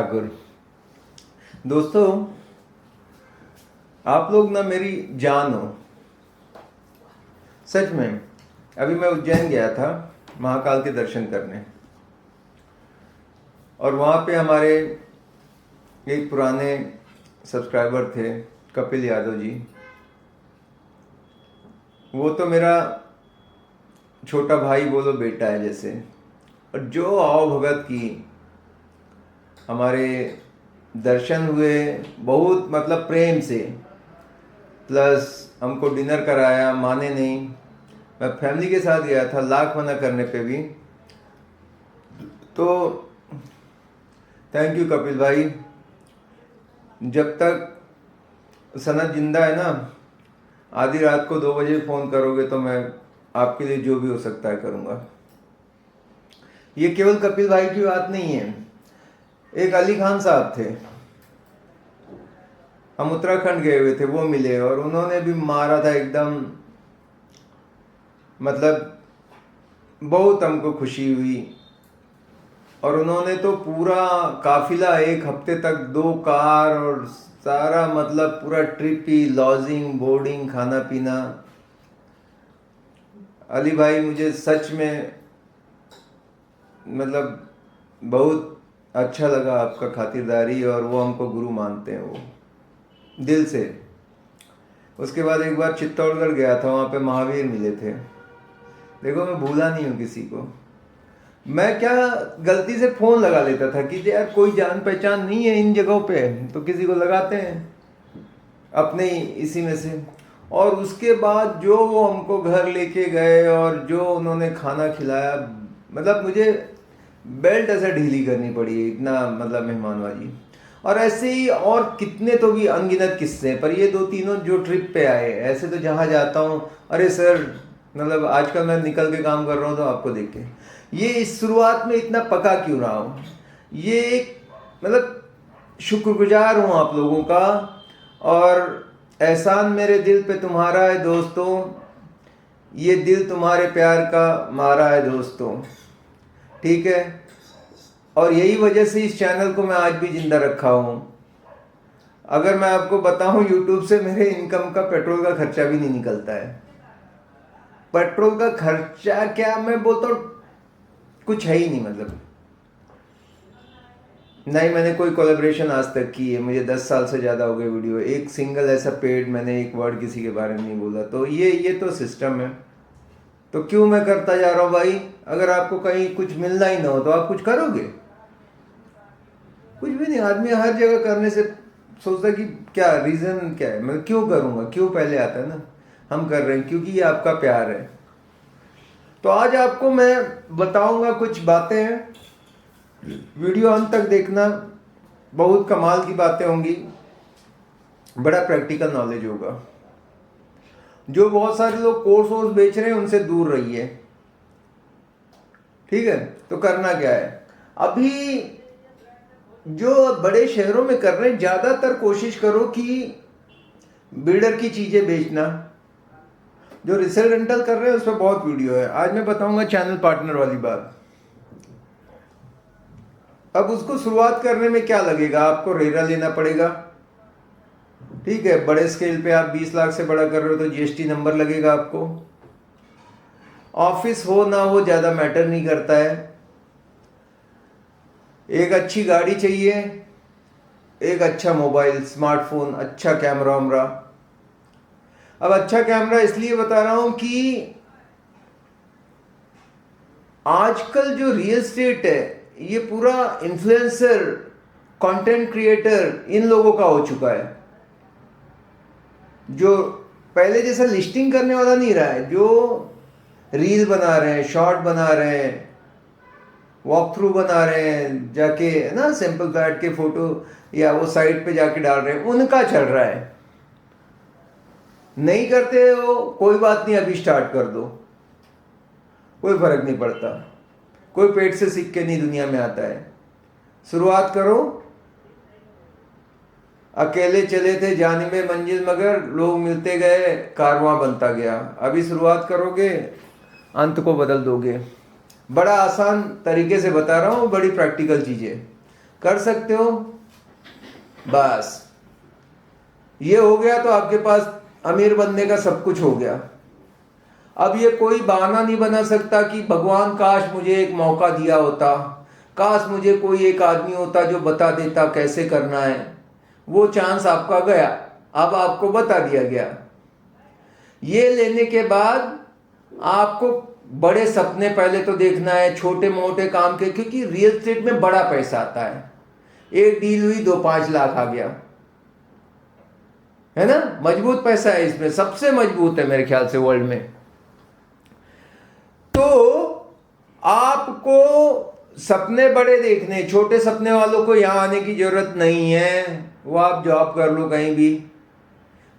ठाकुर। दोस्तों, आप लोग ना मेरी जान हो। सच में अभी मैं उज्जैन गया था महाकाल के दर्शन करने, और वहाँ पे हमारे एक पुराने सब्सक्राइबर थे, कपिल यादव जी। वो तो मेरा छोटा भाई बोलो, बेटा है जैसे। और जो आओ भगत की, हमारे दर्शन हुए बहुत मतलब प्रेम से, प्लस हमको डिनर कराया, माने नहीं। मैं फैमिली के साथ गया था, लाख मना करने पे भी। तो थैंक यू कपिल भाई। जब तक सनत जिंदा है ना, आधी रात को 2 बजे फ़ोन करोगे तो मैं आपके लिए जो भी हो सकता है करूँगा। ये केवल कपिल भाई की बात नहीं है। एक अली खान साहब थे, हम उत्तराखंड गए हुए थे, वो मिले और उन्होंने भी मारा था एकदम। मतलब बहुत हमको खुशी हुई। और उन्होंने तो पूरा काफिला 1 हफ्ते तक 2 कार और सारा मतलब पूरा ट्रिप ही, लॉजिंग, बोर्डिंग, खाना पीना। अली भाई मुझे सच में मतलब बहुत अच्छा लगा आपका खातिरदारी, और वो हमको गुरु मानते हैं वो दिल से। उसके बाद एक बार चित्तौड़गढ़ गया था, वहाँ पे महावीर मिले थे। देखो, मैं भूला नहीं हूँ किसी को। मैं क्या गलती से फ़ोन लगा लेता था कि यार कोई जान पहचान नहीं है इन जगहों पे, तो किसी को लगाते हैं अपने ही इसी में से। और उसके बाद जो वो हमको घर लेके गए और जो उन्होंने खाना खिलाया, मतलब मुझे बेल्ट ऐसे ढीली करनी पड़ी है, इतना मतलब मेहमानबाजी। और ऐसे ही और कितने तो भी अनगिनत किस्से हैं, पर ये 2 तीनों जो ट्रिप पे आए। ऐसे तो जहाँ जाता हूँ, अरे सर, मतलब आजकल मैं निकल के काम कर रहा हूँ तो आपको देख के ये इस शुरुआत में इतना पका क्यों रहा हूँ, ये एक मतलब शुक्रगुजार हूँ आप लोगों का। और एहसान मेरे दिल पे तुम्हारा है दोस्तों, ये दिल तुम्हारे प्यार का मारा है दोस्तों, ठीक है। और यही वजह से इस चैनल को मैं आज भी जिंदा रखा हूँ। अगर मैं आपको बताऊं, यूट्यूब से मेरे इनकम का पेट्रोल का खर्चा भी नहीं निकलता है। पेट्रोल का खर्चा क्या, मैं बोलता हूँ कुछ है ही नहीं। मतलब नहीं, मैंने कोई कोलैबोरेशन आज तक की है, मुझे 10 साल से ज़्यादा हो गए वीडियो। एक सिंगल ऐसा पेड मैंने एक वर्ड किसी के बारे में नहीं बोला। तो ये तो सिस्टम है। तो क्यों मैं करता जा रहा हूँ भाई? अगर आपको कहीं कुछ मिलना ही ना हो तो आप कुछ करोगे? कुछ भी नहीं। आदमी हर जगह करने से सोचता है कि क्या रीज़न क्या है, मैं क्यों करूँगा, क्यों पहले आता है ना। हम कर रहे हैं क्योंकि ये आपका प्यार है। तो आज आपको मैं बताऊंगा कुछ बातें, वीडियो अंत तक देखना, बहुत कमाल की बातें होंगी, बड़ा प्रैक्टिकल नॉलेज होगा। जो बहुत सारे लोग कोर्स वोर्स बेच रहे हैं उनसे दूर रहिए, ठीक है। तो करना क्या है, अभी जो बड़े शहरों में कर रहे हैं, ज़्यादातर कोशिश करो कि बिल्डर की चीज़ें बेचना। जो रिसेल रेंटल कर रहे हैं उस पर बहुत वीडियो है, आज मैं बताऊंगा चैनल पार्टनर वाली बात। अब उसको शुरुआत करने में क्या लगेगा, आपको रेरा लेना पड़ेगा, ठीक है। बड़े स्केल पे आप 20 लाख से बड़ा कर रहे हो तो जीएसटी नंबर लगेगा आपको। ऑफिस हो ना हो ज़्यादा मैटर नहीं करता है। एक अच्छी गाड़ी चाहिए, एक अच्छा मोबाइल, स्मार्टफोन, अच्छा कैमरा वैमरा। अब अच्छा कैमरा इसलिए बता रहा हूं कि आजकल जो रियल एस्टेट है ये पूरा इन्फ्लुएंसर, कंटेंट क्रिएटर, इन लोगों का हो चुका है। जो पहले जैसा लिस्टिंग करने वाला नहीं रहा है, जो रील बना रहे हैं, शॉर्ट बना रहे हैं, वॉक थ्रू बना रहे हैं, जाके ना सैंपल फ्लैट के फोटो या वो साइट पे जाके डाल रहे हैं, उनका चल रहा है। नहीं करते हो कोई बात नहीं, अभी स्टार्ट कर दो, कोई फर्क नहीं पड़ता। कोई पेट से सीख के नहीं दुनिया में आता है। शुरुआत करो। अकेले चले थे जानिबे मंजिल मगर लोग मिलते गए, कारवां बनता गया। अभी शुरुआत करोगे, अंत को बदल दोगे। बड़ा आसान तरीके से बता रहा हूँ, बड़ी प्रैक्टिकल चीज़ें। कर सकते हो। बस ये हो गया तो आपके पास अमीर बनने का सब कुछ हो गया। अब ये कोई बहाना नहीं बना सकता कि भगवान काश मुझे एक मौका दिया होता, काश मुझे कोई एक आदमी होता जो बता देता कैसे करना है। वो चांस आपका गया, अब आपको बता दिया गया। ये लेने के बाद आपको बड़े सपने पहले तो देखना है, छोटे मोटे काम के, क्योंकि रियल एस्टेट में बड़ा पैसा आता है। एक डील हुई 2-5 लाख आ गया, है ना, मजबूत पैसा है इसमें, सबसे मजबूत है मेरे ख्याल से वर्ल्ड में। तो आपको सपने बड़े देखने, छोटे सपने वालों को यहां आने की जरूरत नहीं है। वो आप जॉब कर लो कहीं भी,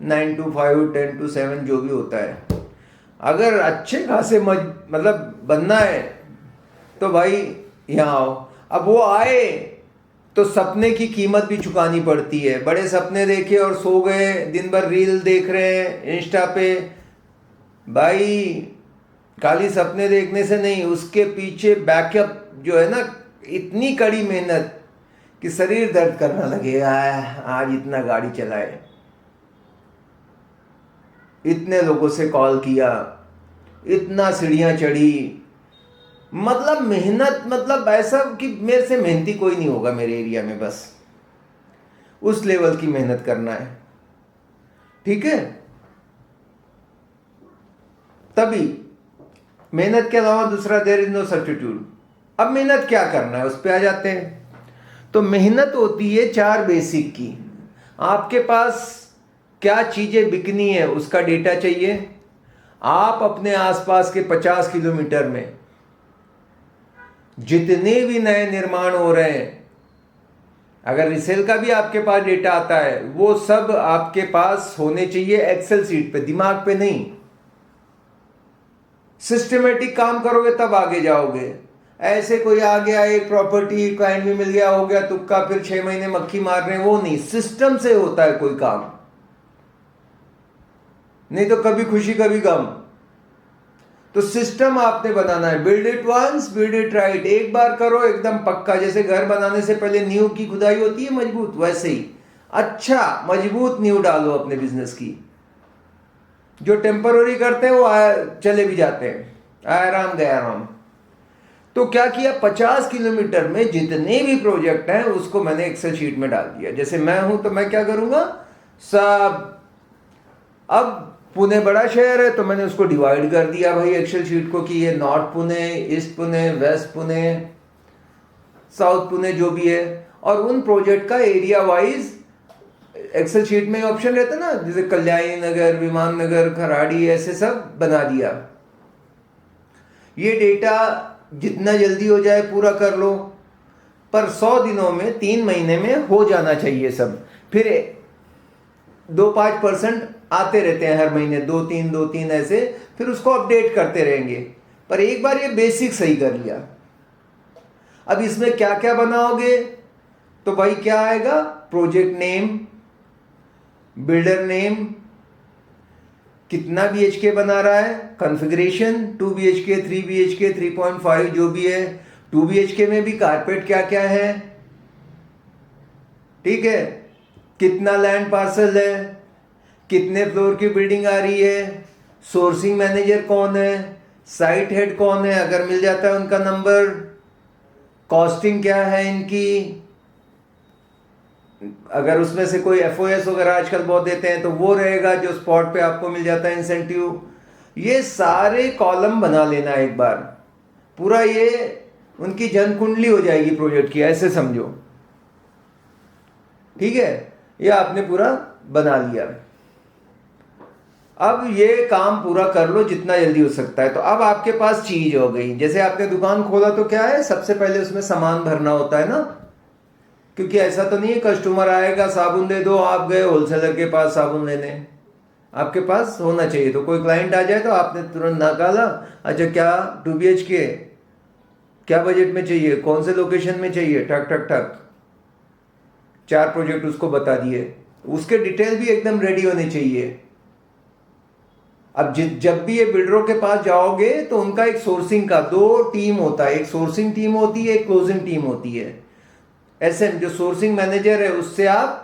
9 to 5, 10 to 7 जो भी होता है। अगर अच्छे खासे मतलब बनना है तो भाई यहाँ आओ। अब वो आए तो सपने की कीमत भी चुकानी पड़ती है। बड़े सपने देखे और सो गए, दिन भर रील देख रहे हैं इंस्टा पे, भाई खाली सपने देखने से नहीं, उसके पीछे बैकअप जो है ना, इतनी कड़ी मेहनत कि शरीर दर्द करना लगेगा। आज इतना गाड़ी चलाए, इतने लोगों से कॉल किया, इतना सीढ़ियां चढ़ी, मतलब मेहनत, मतलब ऐसा कि मेरे से मेहनती कोई नहीं होगा मेरे एरिया में, बस उस लेवल की मेहनत करना है। ठीक है, तभी मेहनत के अलावा दूसरा देयर इज नो सब्स्टिट्यूट। अब मेहनत क्या करना है उस पर आ जाते हैं। तो मेहनत होती है 4 बेसिक की। आपके पास क्या चीजें बिकनी है उसका डेटा चाहिए। आप अपने आसपास के 50 किलोमीटर में जितने भी नए निर्माण हो रहे हैं, अगर रिसेल का भी आपके पास डेटा आता है, वो सब आपके पास होने चाहिए एक्सेल सीट पे, दिमाग पे नहीं। सिस्टमेटिक काम करोगे तब आगे जाओगे। ऐसे कोई आ गया, एक प्रॉपर्टी क्लाइंट भी मिल गया, हो गया तुक्का, फिर 6 महीने मक्खी मार रहे हैं, वो नहीं। सिस्टम से होता है कोई काम, नहीं तो कभी खुशी कभी गम। तो सिस्टम आपने बनाना है। Build it once, build it right. एक बार करो एकदम पक्का। जैसे घर बनाने से पहले नींव की खुदाई होती है मजबूत, वैसे ही अच्छा मजबूत नींव डालो अपने बिजनेस की। जो टेम्पररी करते हैं वो चले भी जाते हैं, आराम गया आराम। तो क्या किया, 50 किलोमीटर में जितने भी प्रोजेक्ट हैं उसको मैंने एक्सेल शीट में डाल दिया। जैसे मैं हूं तो मैं क्या करूंगा, सब, अब पुणे बड़ा शहर है तो मैंने उसको डिवाइड कर दिया भाई एक्सेल शीट को, कि ये north Pune, east Pune, west Pune, south Pune जो भी है, और उन प्रोजेक्ट का एरिया वाइज एक्सेल शीट में ऑप्शन रहता है ना, जैसे कल्याणी नगर, विमान नगर, खराड़ी, ऐसे सब बना दिया। ये डेटा जितना जल्दी हो जाए पूरा कर लो, पर 100 दिनों में, 3 महीने में हो जाना चाहिए सब। फिर 2-5% आते रहते हैं हर महीने, 2-3 ऐसे, फिर उसको अपडेट करते रहेंगे। पर एक बार ये बेसिक सही कर लिया। अब इसमें क्या क्या बनाओगे, तो भाई क्या आएगा, प्रोजेक्ट नेम, बिल्डर नेम, कितना BHK बना रहा है, कॉन्फ़िगरेशन 2 BHK, 3 BHK, 3.5 जो भी है, 2 BHK में भी कारपेट क्या क्या है, ठीक है, कितना लैंड पार्सल है, कितने फ्लोर की बिल्डिंग आ रही है, सोर्सिंग मैनेजर कौन है, साइट हेड कौन है, अगर मिल जाता है उनका नंबर, कॉस्टिंग क्या है इनकी, अगर उसमें से कोई FOS वगैरह आजकल बहुत देते हैं तो वो रहेगा जो स्पॉट पे आपको मिल जाता है इंसेंटिव। ये सारे कॉलम बना लेना एक बार पूरा, ये उनकी जन कुंडली हो जाएगी प्रोजेक्ट की, ऐसे समझो। ठीक है, ये आपने पूरा बना लिया। अब ये काम पूरा कर लो जितना जल्दी हो सकता है। तो अब आपके पास चीज हो गई। जैसे आपने दुकान खोला तो क्या है, सबसे पहले उसमें सामान भरना होता है ना, क्योंकि ऐसा तो नहीं है कस्टमर आएगा साबुन दे दो, आप गए होलसेलर के पास साबुन लेने, आपके पास होना चाहिए। तो कोई क्लाइंट आ जाए तो आपने तुरंत निकाला, अच्छा क्या 2 BHK, क्या बजट में चाहिए, कौन से लोकेशन में चाहिए, ठक ठक ठक 4 प्रोजेक्ट उसको बता दिए। उसके डिटेल भी एकदम रेडी होने चाहिए। अब जब भी ये बिल्डरों के पास जाओगे तो उनका एक सोर्सिंग का 2 टीम होता है, एक सोर्सिंग टीम होती है, एक क्लोजिंग टीम होती है। एसएम जो सोर्सिंग मैनेजर है उससे आप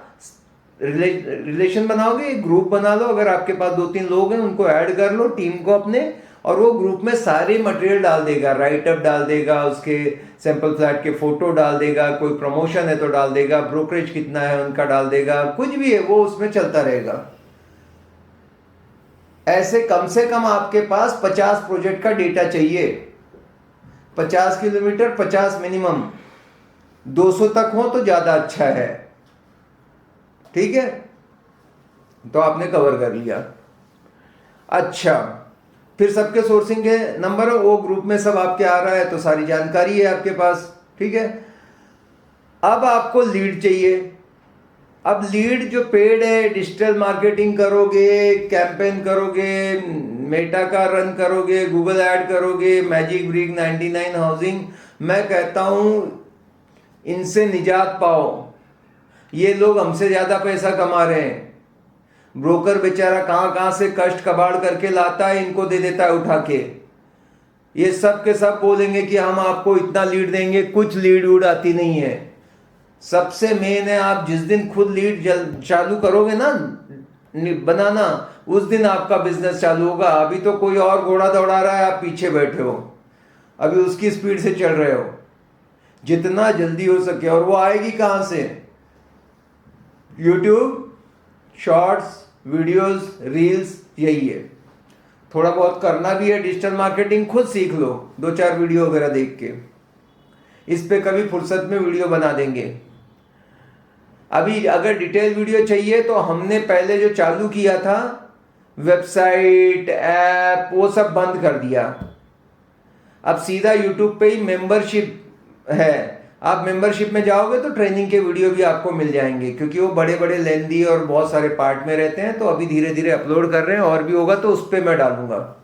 रिलेशन बनाओगे, एक ग्रुप बना लो, अगर आपके पास 2-3 लोग हैं उनको ऐड कर लो टीम को अपने, और वो ग्रुप में सारे मटेरियल डाल देगा, राइटअप डाल देगा, उसके सैंपल फ्लैट के फोटो डाल देगा, कोई प्रमोशन है तो डाल देगा, ब्रोकरेज कितना है उनका डाल देगा, कुछ भी है वो उसमें चलता रहेगा। ऐसे कम से कम आपके पास 50 प्रोजेक्ट का डेटा चाहिए। 50 किलोमीटर 50 मिनिमम, 200 तक हो तो ज्यादा अच्छा है। ठीक है, तो आपने कवर कर लिया। अच्छा, फिर सबके सोर्सिंग के नंबर, वो ग्रुप में सब आपके आ रहा है तो सारी जानकारी है आपके पास। ठीक है, अब आपको लीड चाहिए। अब लीड जो पेड है, डिजिटल मार्केटिंग करोगे, कैंपेन करोगे, मेटा का रन करोगे, गूगल ऐड करोगे, मैजिक ब्रिक, 99 हाउसिंग, मैं कहता हूं इनसे निजात पाओ। ये लोग हमसे ज्यादा पैसा कमा रहे हैं। ब्रोकर बेचारा कहां कहां से कष्ट कबाड़ करके लाता है, इनको दे देता है उठा के। ये सब के सब बोलेंगे कि हम आपको इतना लीड देंगे, कुछ लीड उड़ आती नहीं है। सबसे मेन है, आप जिस दिन खुद लीड चालू करोगे ना बनाना, उस दिन आपका बिजनेस चालू होगा। अभी तो कोई और घोड़ा दौड़ा रहा है, आप पीछे बैठे हो, अभी उसकी स्पीड से चल रहे हो। जितना जल्दी हो सके, और वो आएगी कहां से? यूट्यूब शॉर्ट्स, वीडियोस, रील्स, यही है। थोड़ा बहुत करना भी है डिजिटल मार्केटिंग, खुद सीख लो 2-4 वीडियो वगैरह देख के। इस पे कभी फुर्सत में वीडियो बना देंगे। अभी अगर डिटेल वीडियो चाहिए तो हमने पहले जो चालू किया था वेबसाइट, ऐप, वो सब बंद कर दिया। अब सीधा यूट्यूब पे ही मेंबरशिप है। आप मेंबरशिप में जाओगे तो ट्रेनिंग के वीडियो भी आपको मिल जाएंगे, क्योंकि वो बड़े बड़े लेंदी और बहुत सारे पार्ट में रहते हैं। तो अभी धीरे धीरे अपलोड कर रहे हैं, और भी होगा तो उस पर मैं डालूंगा।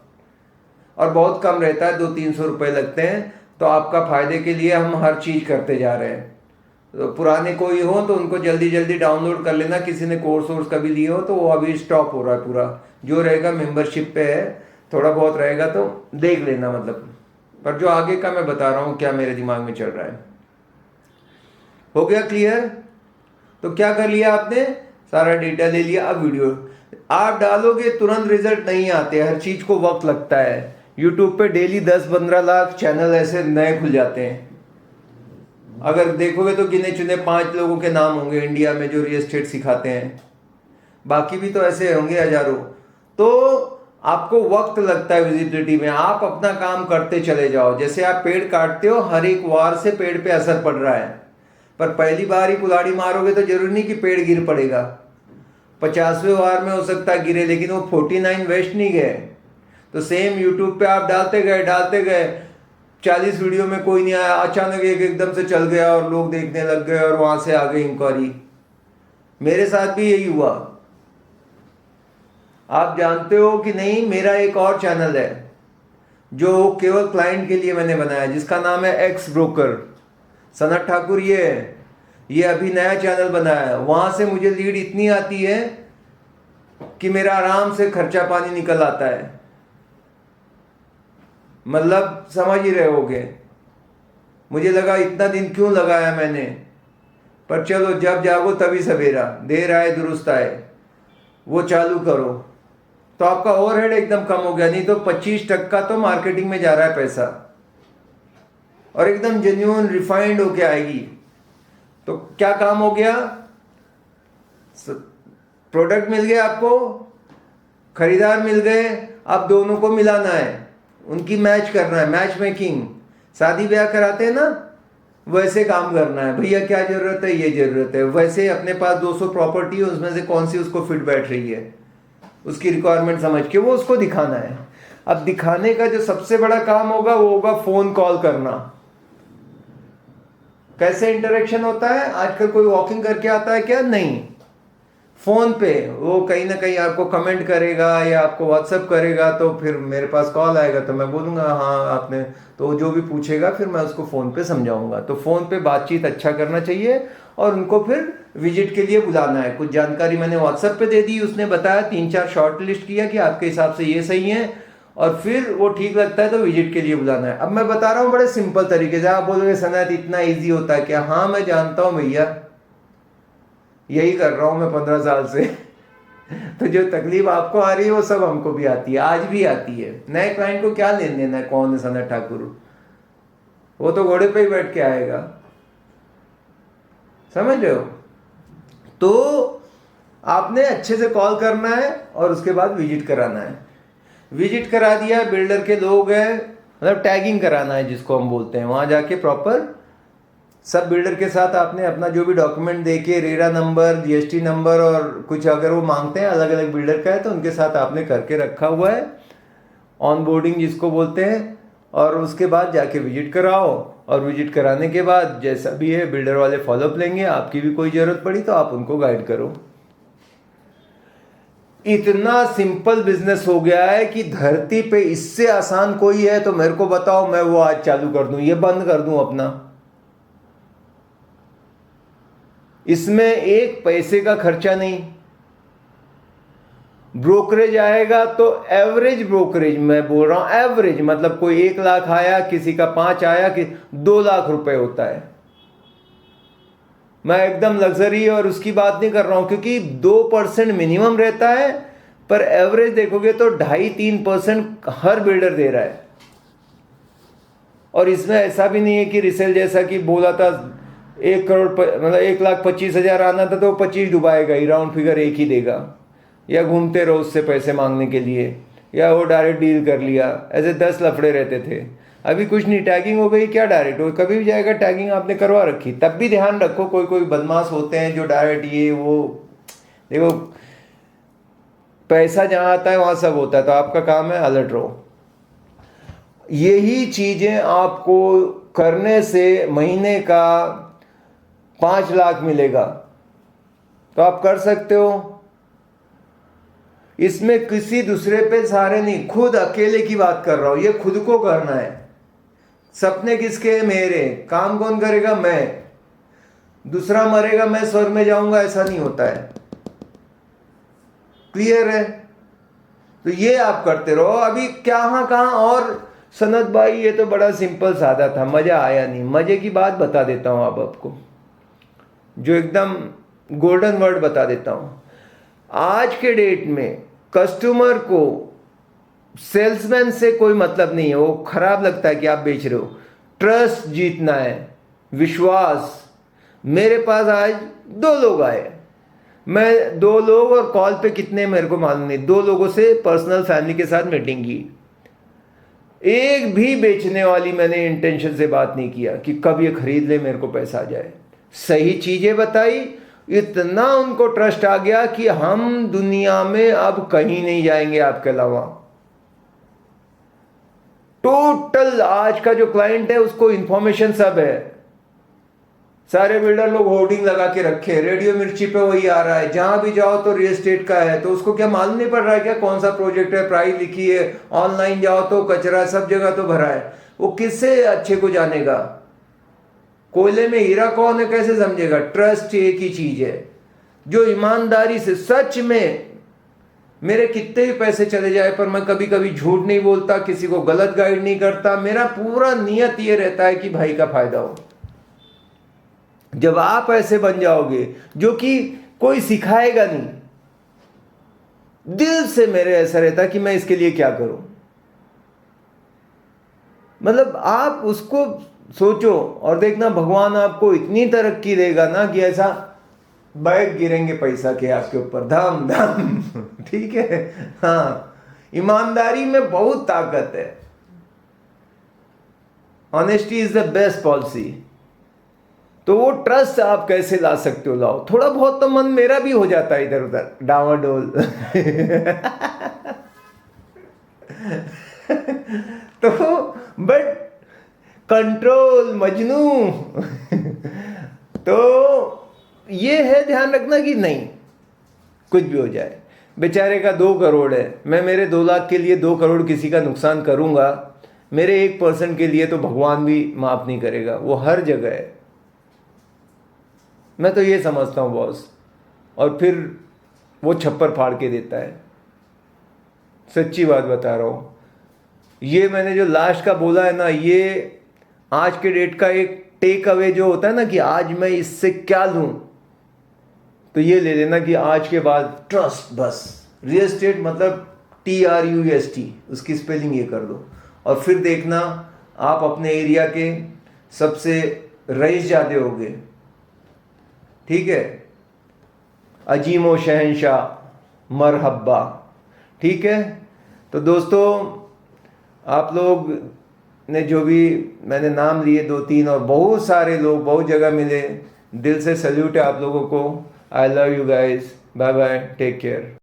और बहुत कम रहता है, 200-300 रुपए लगते हैं। तो आपका फायदे के लिए हम हर चीज करते जा रहे हैं। तो पुराने कोई हो तो उनको जल्दी जल्दी डाउनलोड कर लेना। किसी ने कोर्स वोर्स कभी लिए हो तो वो अभी स्टॉप हो रहा है पूरा। जो रहेगा मेंबरशिप पे है, थोड़ा बहुत रहेगा तो देख लेना मतलब। पर जो आगे का मैं बता रहा हूँ क्या मेरे दिमाग में चल रहा है। हो गया क्लियर? तो क्या कर लिया आपने? सारा डेटा ले लिया। अब वीडियो आप डालोगे, तुरंत रिजल्ट नहीं आते, हर चीज को वक्त लगता है। यूट्यूब पे डेली 10-15 लाख चैनल ऐसे नए खुल जाते हैं। अगर देखोगे तो गिने चुने 5 लोगों के नाम होंगे इंडिया में जो रियल एस्टेट सिखाते हैं, बाकी भी तो ऐसे होंगे हजारों। तो आपको वक्त लगता है विजिबिलिटी में। आप अपना काम करते चले जाओ। जैसे आप पेड़ काटते हो, हर एक वार से पेड़ पे असर पड़ रहा है, पर पहली बार ही कुल्हाड़ी मारोगे तो जरूरी नहीं कि पेड़ गिर पड़ेगा। 50वें वार में हो सकता है गिरे, लेकिन वो 49 वेस्ट नहीं गए। तो सेम यूट्यूब पे आप डालते गए 40 वीडियो में कोई नहीं आया, अचानक एक एकदम से चल गया और लोग देखने लग गए, और वहां से आ गई इंक्वायरी। मेरे साथ भी यही हुआ। आप जानते हो कि नहीं, मेरा एक और चैनल है जो केवल क्लाइंट के लिए मैंने बनाया, जिसका नाम है एक्स ब्रोकर। सनत ठाकुर ये अभी नया चैनल बनाया है। वहां से मुझे लीड इतनी आती है कि मेरा आराम से खर्चा पानी निकल आता है। मतलब समझ ही रहे होगे। मुझे लगा इतना दिन क्यों लगाया मैंने, पर चलो जब जागो तभी सवेरा, देर आए दुरुस्त आए। वो चालू करो तो आपका ओवरहेड एकदम कम हो गया। नहीं तो 25% तो मार्केटिंग में जा रहा है पैसा, और एकदम जेन्युइन रिफाइंड होके आएगी। तो क्या काम हो गया? प्रोडक्ट मिल गया आपको, खरीदार मिल गए, अब दोनों को मिलाना है, उनकी मैच करना है, मैच मेकिंग। शादी ब्याह कराते हैं ना, वैसे काम करना है। भैया क्या जरूरत है, ये जरूरत है। वैसे अपने पास 200 प्रॉपर्टी है, उसमें से कौन सी उसको फिट बैठ रही है, उसकी रिक्वायरमेंट समझ के वो उसको दिखाना है। अब दिखाने का जो सबसे बड़ा काम होगा वो होगा फोन कॉल करना। कैसे इंटरेक्शन होता है? आजकल कोई वॉकिंग करके आता है क्या? नहीं, फोन पे वो कहीं ना कहीं आपको कमेंट करेगा या आपको व्हाट्सएप करेगा, तो फिर मेरे पास कॉल आएगा तो मैं बोलूंगा हाँ आपने, तो जो भी पूछेगा फिर मैं उसको फोन पे समझाऊंगा। तो फोन पे बातचीत अच्छा करना चाहिए, और उनको फिर विजिट के लिए बुलाना है। कुछ जानकारी मैंने व्हाट्सएप पे दे दी, उसने बताया, 3-4 शॉर्ट लिस्ट किया कि आपके हिसाब से ये सही है, और फिर वो ठीक लगता है तो विजिट के लिए बुलाना है। अब मैं बता रहा हूँ बड़े सिंपल तरीके से। आप बोलोगे सनत इतना इजी होता है क्या? हाँ मैं जानता हूँ भैया, यही कर रहा हूँ मैं 15 साल से। तो जो तकलीफ आपको आ रही है वो सब हमको भी आती है, आज भी आती है। नए क्लाइंट को क्या लेन देना है कौन है सनत ठाकुर, वो तो घोड़े पे ही बैठ के आएगा, समझ रहे हो? तो आपने अच्छे से कॉल करना है और उसके बाद विजिट कराना है। विजिट करा दिया, बिल्डर के लोग हैं, मतलब टैगिंग कराना है जिसको हम बोलते हैं, वहां जाके प्रॉपर सब बिल्डर के साथ आपने अपना जो भी डॉक्यूमेंट देके रेरा नंबर, जीएसटी नंबर और कुछ अगर वो मांगते हैं अलग अलग बिल्डर का है तो उनके साथ आपने करके रखा हुआ है, ऑन बोर्डिंग जिसको बोलते हैं। और उसके बाद जाके विजिट कराओ, और विजिट कराने के बाद जैसा भी है बिल्डर वाले फॉलोअप लेंगे। आपकी भी कोई ज़रूरत पड़ी तो आप उनको गाइड करो। इतना सिंपल बिजनेस हो गया है कि धरती पे इससे आसान कोई है तो मेरे को बताओ, मैं वो आज चालू कर दूं, ये बंद कर दूं अपना। इसमें एक पैसे का खर्चा नहीं। ब्रोकरेज आएगा तो एवरेज ब्रोकरेज मैं बोल रहा हूं, एवरेज मतलब कोई 1 लाख आया, किसी का 5 आया, कि 2 लाख रुपए होता है। मैं एकदम लग्जरी और उसकी बात नहीं कर रहा हूं, क्योंकि 2% मिनिमम रहता है, पर एवरेज देखोगे तो 2.5-3% हर बिल्डर दे रहा है। और इसमें ऐसा भी नहीं है कि रिसेल जैसा कि बोला था 1 करोड़ मतलब 1,25,000 आना था तो 25 डुबाएगा ही, राउंड फिगर एक ही देगा, या घूमते रहो उससे पैसे मांगने के लिए, या वो डायरेक्ट डील कर लिया। ऐसे 10 लफड़े रहते थे। अभी कुछ नहीं, टैगिंग हो गई, क्या डायरेक्ट हो, कभी भी जाएगा टैगिंग आपने करवा रखी। तब भी ध्यान रखो, कोई कोई बदमाश होते हैं जो डायरेक्ट ये वो, देखो पैसा जहां आता है वहां सब होता है, तो आपका काम है अलर्ट रहो। यही चीजें आपको करने से महीने का 5 लाख मिलेगा, तो आप कर सकते हो। इसमें किसी दूसरे पे सहारे नहीं, खुद अकेले की बात कर रहा हूं, ये खुद को करना है। सपने किसके हैं? मेरे। काम कौन करेगा? मैं। दूसरा मरेगा मैं स्वर्ग में जाऊंगा, ऐसा नहीं होता है। क्लियर है? तो ये आप करते रहो। अभी कहां और सनत भाई ये तो बड़ा सिंपल सादा था, मजा आया नहीं। मजे की बात बता देता हूं अब आपको, जो एकदम गोल्डन वर्ड बता देता हूं। आज के डेट में कस्टमर को सेल्समैन से कोई मतलब नहीं है, वो खराब लगता है कि आप बेच रहे हो। ट्रस्ट जीतना है, विश्वास। मेरे पास आज 2 लोग आए, मैं 2 लोग और कॉल पे कितने मेरे को मालूम नहीं, 2 लोगों से पर्सनल फैमिली के साथ मीटिंग की। एक भी बेचने वाली मैंने इंटेंशन से बात नहीं किया कि कब ये खरीद ले मेरे को पैसा आ जाए। सही चीजें बताई, इतना उनको ट्रस्ट आ गया कि हम दुनिया में अब कहीं नहीं जाएंगे आपके अलावा। टोटल आज का जो क्लाइंट है उसको इंफॉर्मेशन सब है। सारे बिल्डर लोग होर्डिंग लगा के रखे, रेडियो मिर्ची पे वही आ रहा है, जहां भी जाओ तो रियल एस्टेट का है। तो उसको क्या मालूम नहीं पड़ रहा है क्या कौन सा प्रोजेक्ट है, प्राइस लिखी है, ऑनलाइन जाओ तो कचरा सब जगह तो भरा है। वो किससे अच्छे को जानेगा? कोयले में हीरा कौन है कैसे समझेगा? ट्रस्ट एक ही चीज है, जो ईमानदारी से, सच में मेरे कितने भी पैसे चले जाए पर मैं कभी कभी झूठ नहीं बोलता, किसी को गलत गाइड नहीं करता। मेरा पूरा नियत ये रहता है कि भाई का फायदा हो। जब आप ऐसे बन जाओगे, जो कि कोई सिखाएगा नहीं, दिल से मेरे ऐसा रहता है कि मैं इसके लिए क्या करूं। मतलब आप उसको सोचो और देखना, भगवान आपको इतनी तरक्की देगा ना कि ऐसा बैग गिरेंगे पैसा के आपके ऊपर, धम धम। ठीक है? हाँ, ईमानदारी में बहुत ताकत है। Honesty is the best policy. तो वो ट्रस्ट आप कैसे ला सकते हो? लाओ। थोड़ा बहुत तो मन मेरा भी हो जाता है इधर उधर डावाडोल। तो बट कंट्रोल मजनू। तो ये है ध्यान रखना कि नहीं कुछ भी हो जाए। बेचारे का 2 करोड़ है, मैं मेरे 2 लाख के लिए 2 करोड़ किसी का नुकसान करूंगा, मेरे 1% के लिए तो भगवान भी माफ नहीं करेगा। वो हर जगह है, मैं तो ये समझता हूँ बॉस। और फिर वो छप्पर फाड़ के देता है, सच्ची बात बता रहा हूँ। ये मैंने जो लास्ट का बोला है ना, ये आज के डेट का एक टेक अवे जो होता है ना कि आज मैं इससे क्या लूं, तो ये ले लेना कि आज के बाद ट्रस्ट, बस रियल एस्टेट मतलब TRUST, उसकी स्पेलिंग ये कर दो, और फिर देखना आप अपने एरिया के सबसे रईस जाते होगे, ठीक है, अजीमो शहंशाह मरहब्बा, ठीक है। तो दोस्तों, आप लोग ने जो भी मैंने नाम लिए 2-3 और बहुत सारे लोग बहुत जगह मिले, दिल से सल्यूट है आप लोगों को। I love you guys, bye bye, take care.